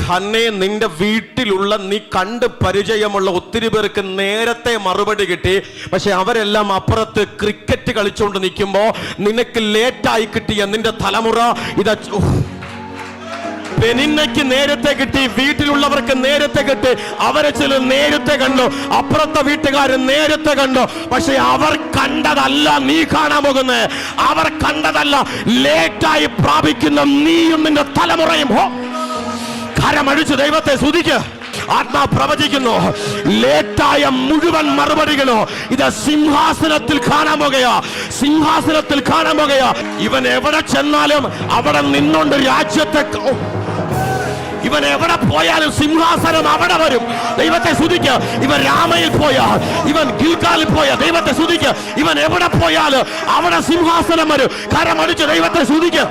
ഹന്നേ, നിന്റെ വീട്ടിലുള്ള നീ കണ്ട് പരിചയമുള്ള ഒത്തിരി പേർക്ക് നേരത്തെ മറുപടി കിട്ടി. പക്ഷെ അവരെല്ലാം അപ്പുറത്ത് ക്രിക്കറ്റ് കളിച്ചുകൊണ്ട് നിൽക്കുമ്പോ നിനക്ക് ലേറ്റായി കിട്ടിയ നിന്റെ തലമുറ ഇതാ. പെനിന്നയ്ക്ക് നേരത്തെ കിട്ടി, വീട്ടിലുള്ളവർക്ക് നേരത്തെ കിട്ടി, അവരെ ചില നേരത്തെ കണ്ടു, അപ്പുറത്തെ വീട്ടുകാരൻ നേരത്തെ കണ്ടു. പക്ഷെ അവർ കണ്ടതല്ല നീ കാണാൻ പോകുന്നത്. അവർ കണ്ടതല്ല ലേറ്റായി പ്രാപിക്കുന്ന നീയും നിന്റെ തലമുറയും. കരമടിച്ച് ദൈവത്തെ സ്തുതിക്ക്. ആത്മാ പ്രവചിക്കുന്നു, ലേറ്റായ മുഴുവൻ മറുപടികളോ ഇത് സിംഹാസനത്തിൽ കാണാൻ പോകുകയാ, സിംഹാസനത്തിൽ കാണാൻ പോകുകയാ. ഇവൻ എവിടെ ചെന്നാലും അവിടെ നിന്നുകൊണ്ട് രാജ്യത്തെ, ഇവൻ എവിടെ പോയാലും സിംഹാസനം അവിടെ വരും. ദൈവത്തെ സ്തുതിക്ക്. ഇവൻ രാമയിൽ പോയാ, ഇവൻ ഗിൽഗാലിൽ പോയാ, ദൈവത്തെ സ്തുതിക്ക്. ഇവൻ എവിടെ പോയാലും അവിടെ സിംഹാസനം വരും. കരമടിച്ച് ദൈവത്തെ സ്തുതിക്ക്.